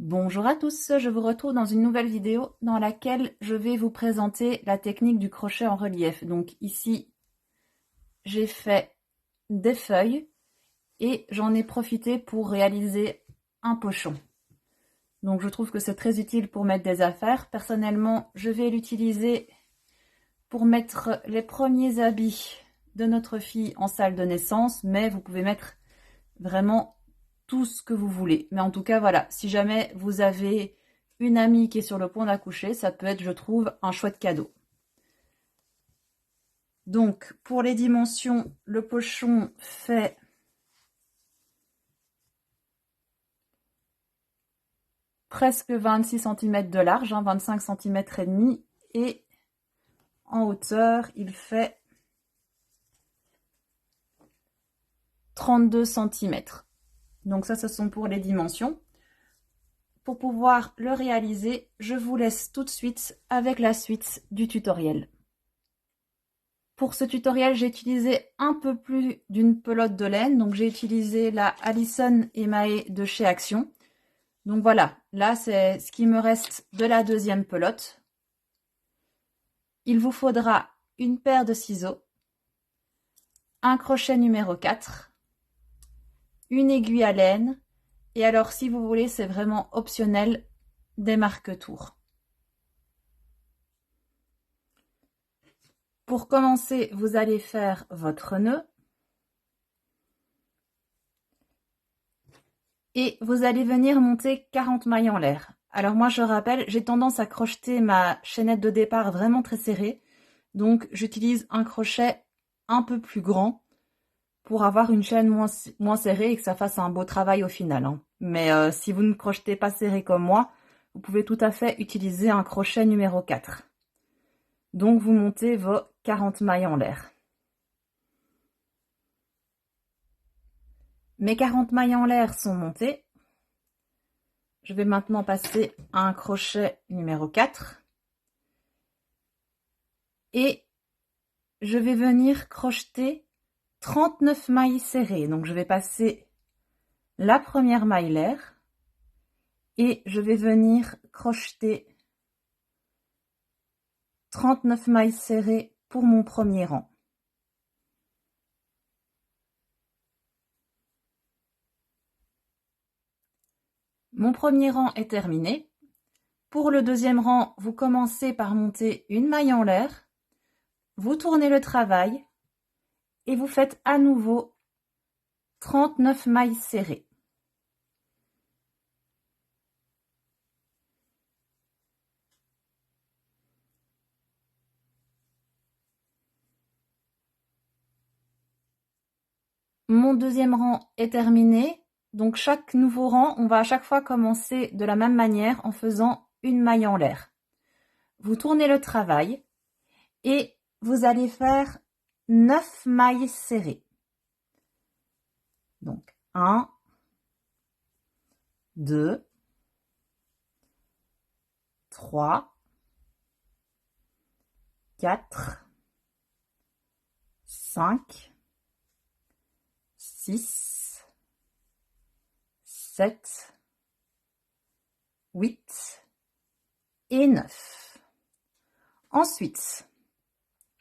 Bonjour à tous, je vous retrouve dans une nouvelle vidéo dans laquelle je vais vous présenter la technique du crochet en relief. Donc ici, j'ai fait des feuilles et j'en ai profité pour réaliser un pochon. Donc je trouve que c'est très utile pour mettre des affaires. Personnellement, je vais l'utiliser pour mettre les premiers habits de notre fille en salle de naissance, mais vous pouvez mettre vraiment tout ce que vous voulez. Mais en tout cas, voilà, si jamais vous avez une amie qui est sur le point d'accoucher, ça peut être, je trouve, un chouette cadeau. Donc, pour les dimensions, le pochon fait presque 26 cm de large, 25 cm et demi, et en hauteur, il fait 32 cm. Donc ça, ce sont pour les dimensions. Pour pouvoir le réaliser, je vous laisse tout de suite avec la suite du tutoriel. Pour ce tutoriel, j'ai utilisé un peu plus d'une pelote de laine. Donc j'ai utilisé la Allison Emae de chez Action. Donc voilà, là c'est ce qui me reste de la deuxième pelote. Il vous faudra une paire de ciseaux, un crochet numéro 4, une aiguille à laine, et alors si vous voulez, c'est vraiment optionnel, des marque-tours. Pour commencer, vous allez faire votre nœud. Et vous allez venir monter 40 mailles en l'air. Alors moi, je rappelle, j'ai tendance à crocheter ma chaînette de départ vraiment très serrée. Donc, j'utilise un crochet un peu plus grand pour avoir une chaîne moins serrée et que ça fasse un beau travail au final. Hein. Mais si vous ne crochetez pas serré comme moi, vous pouvez tout à fait utiliser un crochet numéro 4. Donc, vous montez vos 40 mailles en l'air. Mes 40 mailles en l'air sont montées. Je vais maintenant passer à un crochet numéro 4. Et je vais venir crocheter 39 mailles serrées. Donc je vais passer la première maille l'air et je vais venir crocheter 39 mailles serrées pour mon premier rang. Mon premier rang est terminé. Pour le deuxième rang, vous commencez par monter une maille en l'air, vous tournez le travail et vous faites à nouveau 39 mailles serrées. Mon deuxième rang est terminé. Donc chaque nouveau rang, on va à chaque fois commencer de la même manière en faisant une maille en l'air. Vous tournez le travail et vous allez faire 9 mailles serrées. Donc 1, 2, 3, 4, 5, 6, 7, 8 et 9. Ensuite,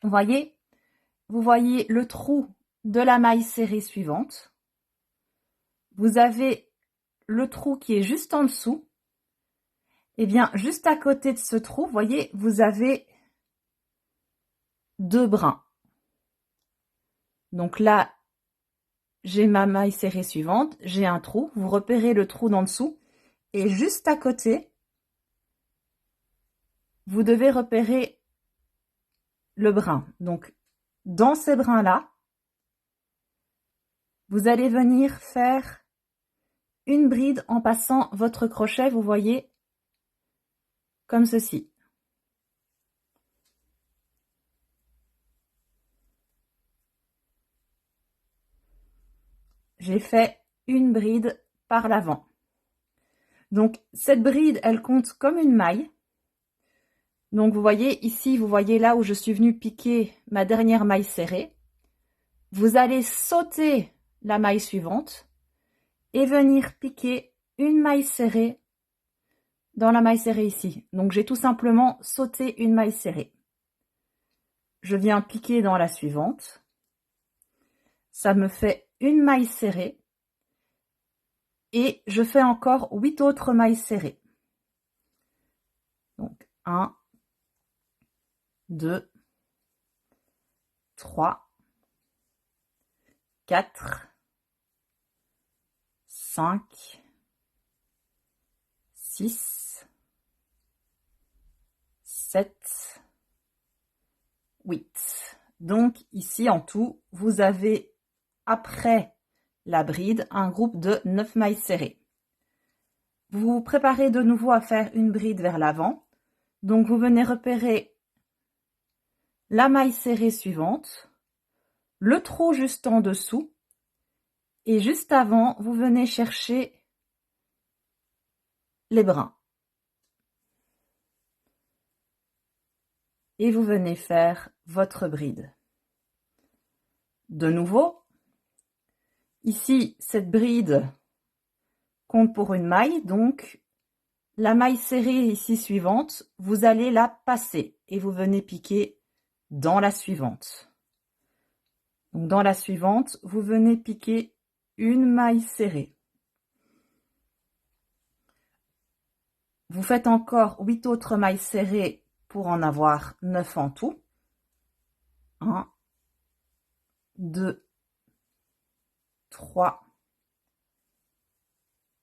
vous voyez le trou de la maille serrée suivante. Vous avez le trou qui est juste en dessous. Et bien, juste à côté de ce trou, vous voyez, vous avez 2 brins. Donc là, j'ai ma maille serrée suivante, j'ai un trou. Vous repérez le trou d'en dessous. Et juste à côté, vous devez repérer le brin. Donc, dans ces brins-là, vous allez venir faire une bride en passant votre crochet, vous voyez, comme ceci. J'ai fait une bride par l'avant. Donc, cette bride, elle compte comme une maille. Donc, vous voyez ici, vous voyez là où je suis venue piquer ma dernière maille serrée. Vous allez sauter la maille suivante et venir piquer une maille serrée dans la maille serrée ici. Donc j'ai tout simplement sauté une maille serrée. Je viens piquer dans la suivante. Ça me fait une maille serrée. Et je fais encore 8 autres mailles serrées. Donc 1, 2, 3, 4, 5, 6, 7, 8. Donc ici en tout, vous avez après la bride un groupe de 9 mailles serrées. Vous vous préparez de nouveau à faire une bride vers l'avant. Donc vous venez repérer la maille serrée suivante, le trou juste en dessous, et juste avant, vous venez chercher les brins. Et vous venez faire votre bride. De nouveau, ici, cette bride compte pour une maille, donc la maille serrée ici suivante, vous allez la passer et vous venez piquer dans la suivante. Donc dans la suivante, vous venez piquer une maille serrée. Vous faites encore 8 autres mailles serrées pour en avoir 9 en tout. 1, 2, 3,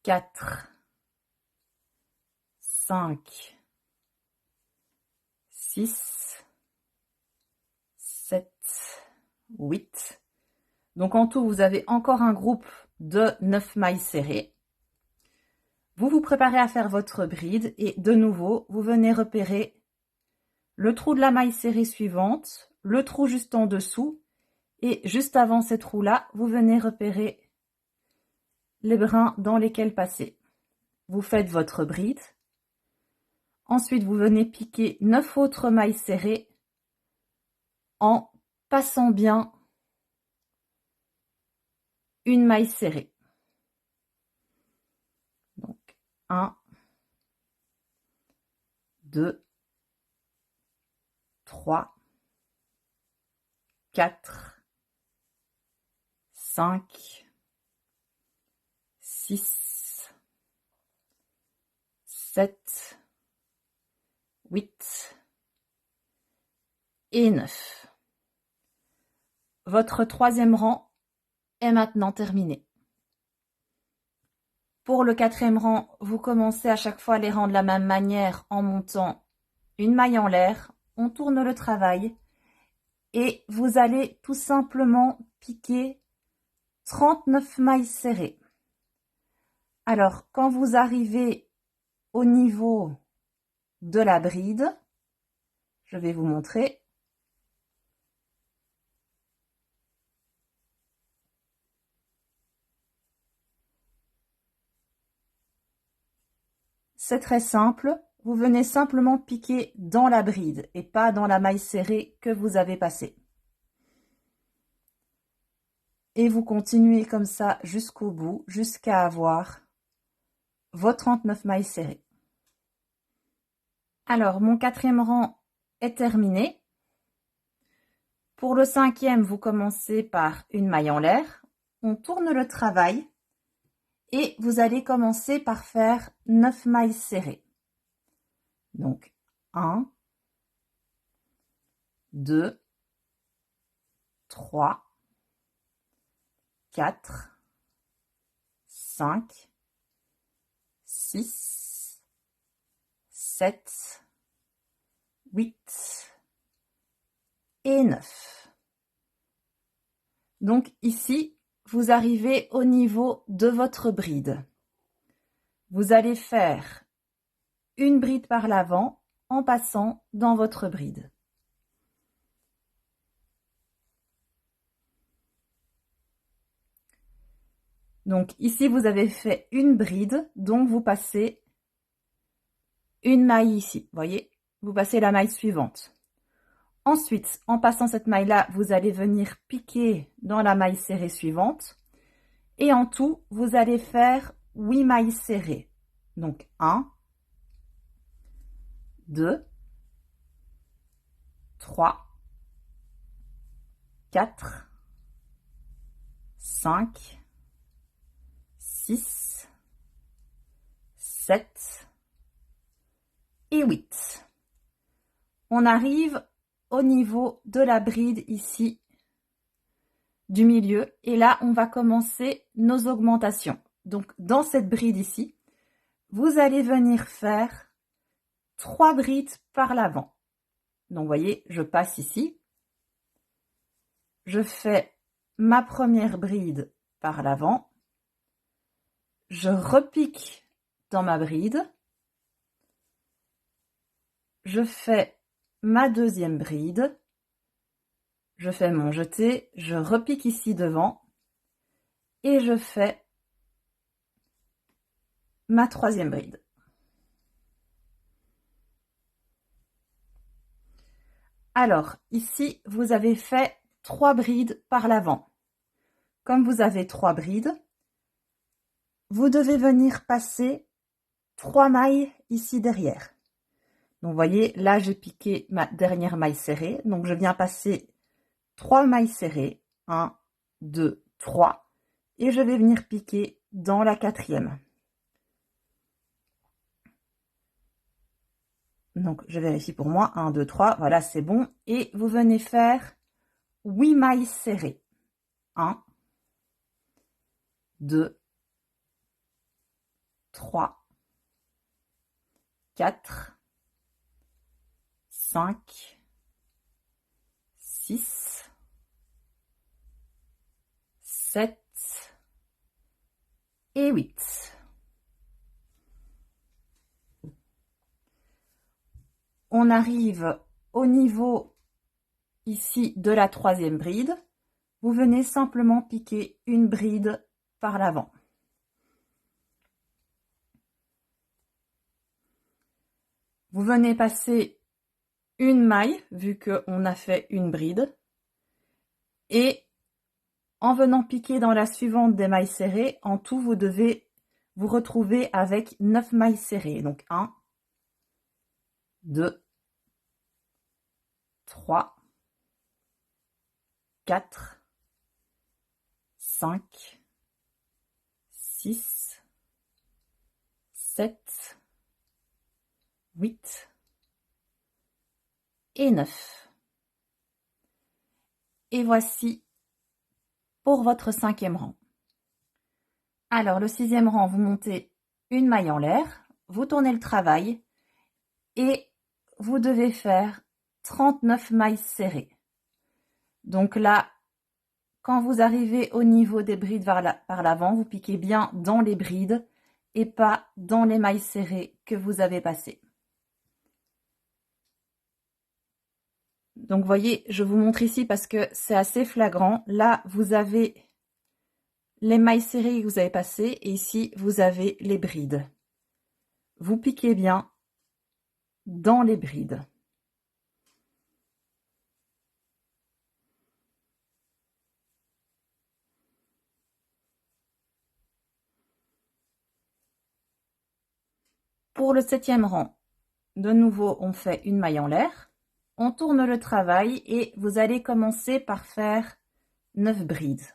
4, 5, 6, 7, 8. Donc en tout, vous avez encore un groupe de 9 mailles serrées. Vous vous préparez à faire votre bride et de nouveau, vous venez repérer le trou de la maille serrée suivante, le trou juste en dessous et juste avant ces trous-là, vous venez repérer les brins dans lesquels passer. Vous faites votre bride. Ensuite, vous venez piquer 9 autres mailles serrées en passant bien une maille serrée. Donc, 1, 2, 3, 4, 5, 6, 7, 8 et 9. Votre troisième rang est maintenant terminé. Pour le quatrième rang, vous commencez à chaque fois les rangs de la même manière en montant une maille en l'air, on tourne le travail et vous allez tout simplement piquer 39 mailles serrées. Alors, quand vous arrivez au niveau de la bride, je vais vous montrer. C'est très simple, vous venez simplement piquer dans la bride et pas dans la maille serrée que vous avez passée. Et vous continuez comme ça jusqu'au bout, jusqu'à avoir vos 39 mailles serrées. Alors, mon quatrième rang est terminé. Pour le cinquième, vous commencez par une maille en l'air. On tourne le travail et vous allez commencer par faire 9 mailles serrées. Donc, 1, 2, 3, 4, 5, 6, 7, 8 et 9. Donc ici, vous arrivez au niveau de votre bride. Vous allez faire une bride par l'avant en passant dans votre bride. Donc ici, vous avez fait une bride, donc vous passez une maille ici, voyez, vous passez la maille suivante. Ensuite, en passant cette maille-là, vous allez venir piquer dans la maille serrée suivante. Et en tout, vous allez faire 8 mailles serrées. Donc 1, 2, 3, 4, 5, 6, 7 et 8. On arrive au niveau de la bride ici du milieu et là on va commencer nos augmentations. Donc dans cette bride ici, vous allez venir faire 3 brides par l'avant. Donc vous voyez, je passe ici, je fais ma première bride par l'avant, je repique dans ma bride, je fais ma deuxième bride, je fais mon jeté, je repique ici devant et je fais ma troisième bride. Alors, ici, vous avez fait 3 brides par l'avant. Comme vous avez 3 brides, vous devez venir passer 3 mailles ici derrière. Donc, vous voyez, là, j'ai piqué ma dernière maille serrée. Donc, je viens passer 3 mailles serrées. 1, 2, 3. Et je vais venir piquer dans la quatrième. Donc, je vérifie pour moi. 1, 2, 3. Voilà, c'est bon. Et vous venez faire 8 mailles serrées. 1, 2, 3, 4, 5, 6, 7 et 8. On arrive au niveau ici de la troisième bride. Vous venez simplement piquer une bride par l'avant. Vous venez passer une maille, vu qu'on a fait une bride. Et en venant piquer dans la suivante des mailles serrées, en tout, vous devez vous retrouver avec 9 mailles serrées. Donc 1, 2, 3, 4, 5, 6, 7, 8 et 9. Et voici pour votre 5e rang. Alors, le 6e rang, vous montez une maille en l'air, vous tournez le travail et vous devez faire 39 mailles serrées. Donc là, quand vous arrivez au niveau des brides par l'avant, vous piquez bien dans les brides et pas dans les mailles serrées que vous avez passées. Donc, vous voyez, je vous montre ici parce que c'est assez flagrant. Là, vous avez les mailles serrées que vous avez passées et ici, vous avez les brides. Vous piquez bien dans les brides. Pour le 7e rang, de nouveau, on fait une maille en l'air. On tourne le travail et vous allez commencer par faire 9 brides.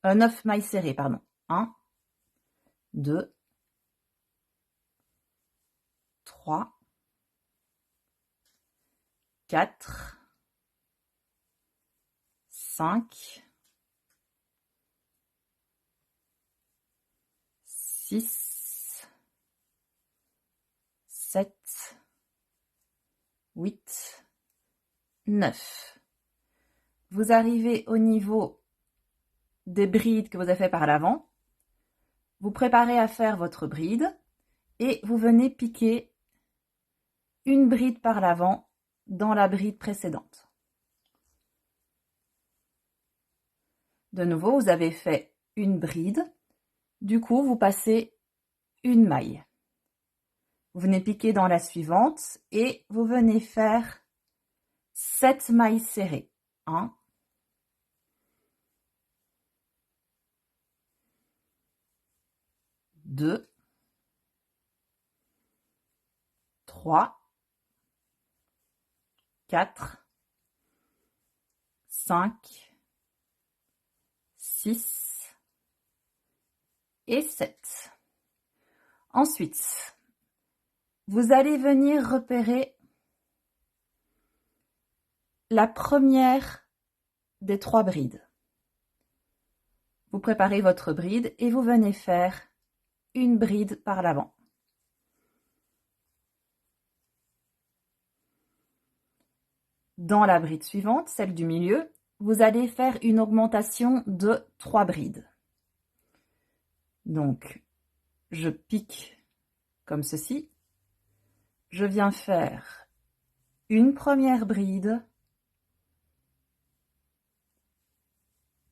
9 mailles serrées, pardon. 1, 2, 3, 4, 5, 6, 7, 8, 9. Vous arrivez au niveau des brides que vous avez fait par l'avant. Vous préparez à faire votre bride et vous venez piquer une bride par l'avant dans la bride précédente. De nouveau, vous avez fait une bride. Du coup, vous passez une maille. Vous venez piquer dans la suivante et vous venez faire 7 mailles serrées. 1, 2, 3, 4, 5, 6 et 7. Ensuite, vous allez venir repérer la première des 3 brides. Vous préparez votre bride et vous venez faire une bride par l'avant. Dans la bride suivante, celle du milieu, vous allez faire une augmentation de 3 brides. Donc, je pique comme ceci. Je viens faire une première bride,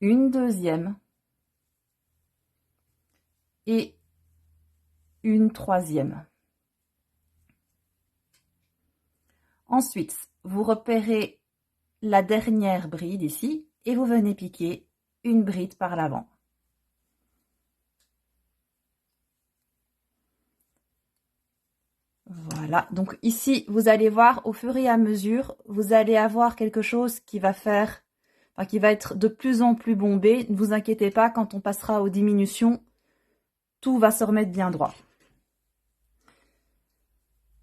une deuxième et une troisième. Ensuite, vous repérez la dernière bride ici et vous venez piquer une bride par l'avant. Voilà, donc ici, vous allez voir, au fur et à mesure, vous allez avoir quelque chose qui va faire, enfin, qui va être de plus en plus bombé. Ne vous inquiétez pas, quand on passera aux diminutions, tout va se remettre bien droit.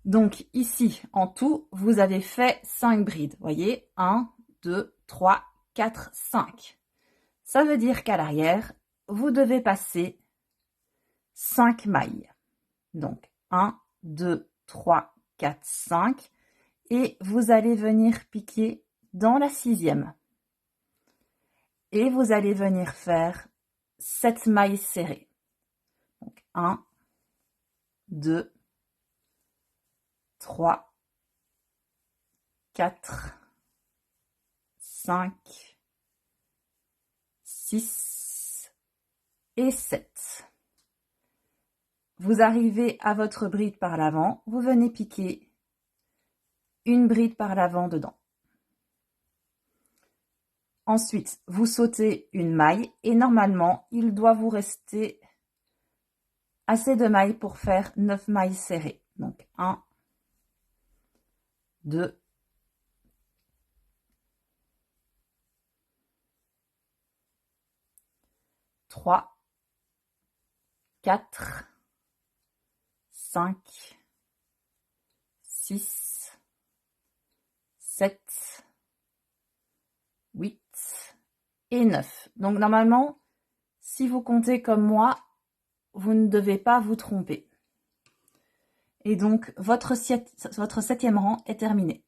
Donc ici, en tout, vous avez fait 5 brides. Vous voyez, 1, 2, 3, 4, 5. Ça veut dire qu'à l'arrière, vous devez passer 5 mailles. Donc 1, 2, 3, 4, 5. Et vous allez venir piquer dans la 6e. Et vous allez venir faire 7 mailles serrées. Donc 1, 2, 3, 4, 5, 6 et 7. Vous arrivez à votre bride par l'avant, vous venez piquer une bride par l'avant dedans. Ensuite, vous sautez une maille et normalement, il doit vous rester assez de mailles pour faire 9 mailles serrées. Donc 1, 2, 3, 4, 5, 6, 7, 8 et 9. Donc normalement, si vous comptez comme moi, vous ne devez pas vous tromper. Et donc, votre 7e rang est terminé.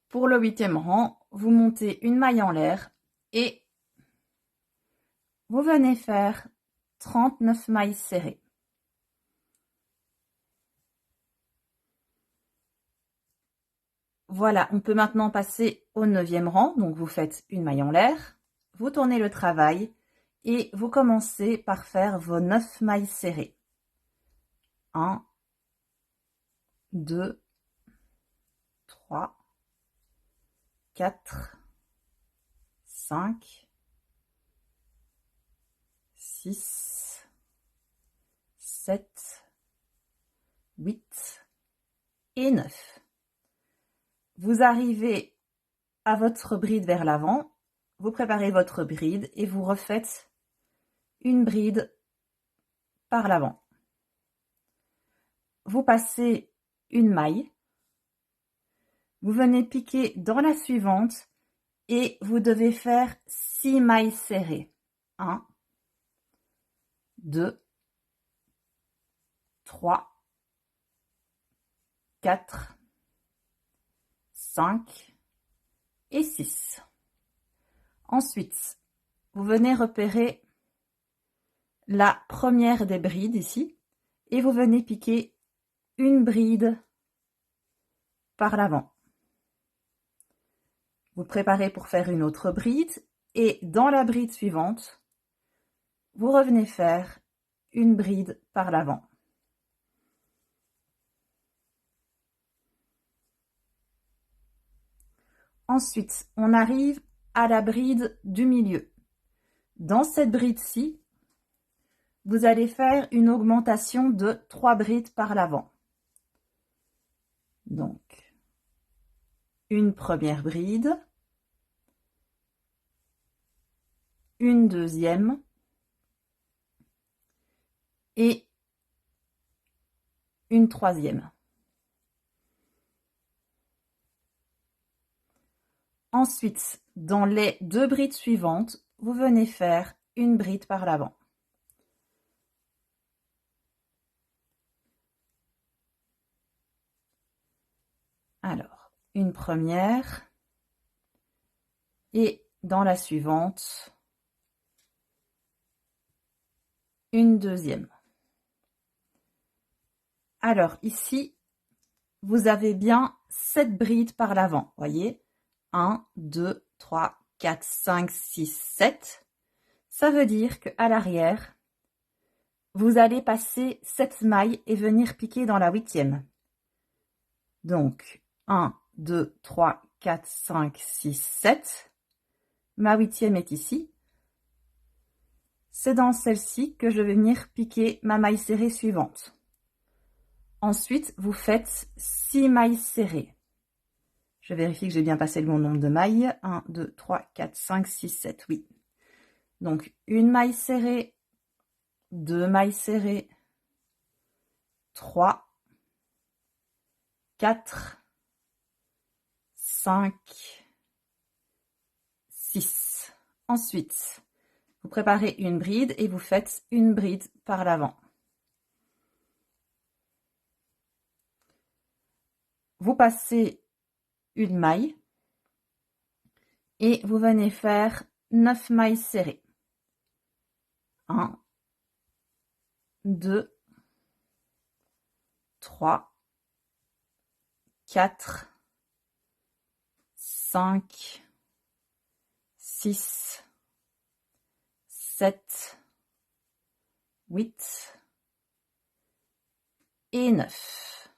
Pour le 8e rang, vous montez une maille en l'air et vous venez faire 39 mailles serrées. Voilà, on peut maintenant passer au 9e rang. Donc, vous faites une maille en l'air, vous tournez le travail et vous commencez par faire vos 9 mailles serrées. 1, 2, 3, 4, 5, 6, 7, 8 et 9. Vous arrivez à votre bride vers l'avant, vous préparez votre bride et vous refaites une bride par l'avant. Vous passez une maille, vous venez piquer dans la suivante et vous devez faire 6 mailles serrées. 1, 2, 3, 4, 5 et 6. Ensuite, vous venez repérer la première des brides ici et vous venez piquer une bride par l'avant. Vous préparez pour faire une autre bride et dans la bride suivante, vous revenez faire une bride par l'avant. Ensuite, on arrive à la bride du milieu. Dans cette bride-ci, vous allez faire une augmentation de 3 brides par l'avant. Donc, une première bride, une deuxième et une troisième. Ensuite, dans les 2 brides suivantes, vous venez faire une bride par l'avant. Alors, une première et dans la suivante, une deuxième. Alors ici, vous avez bien 7 brides par l'avant, voyez, 1, 2, 3, 4, 5, 6, 7. Ça veut dire qu'à l'arrière, vous allez passer 7 mailles et venir piquer dans la 8e. Donc, 1, 2, 3, 4, 5, 6, 7. Ma 8e est ici. C'est dans celle-ci que je vais venir piquer ma maille serrée suivante. Ensuite, vous faites 6 mailles serrées. Je vérifie que j'ai bien passé le bon nombre de mailles. 1, 2, 3, 4, 5, 6, 7, oui. Donc, une maille serrée, 2 mailles serrées, 3, 4, 5, 6. Ensuite, vous préparez une bride et vous faites une bride par l'avant. Vous passez une maille et vous venez faire 9 mailles serrées. 1, 2, 3, 4, 5, 6, 7, 8 et 9.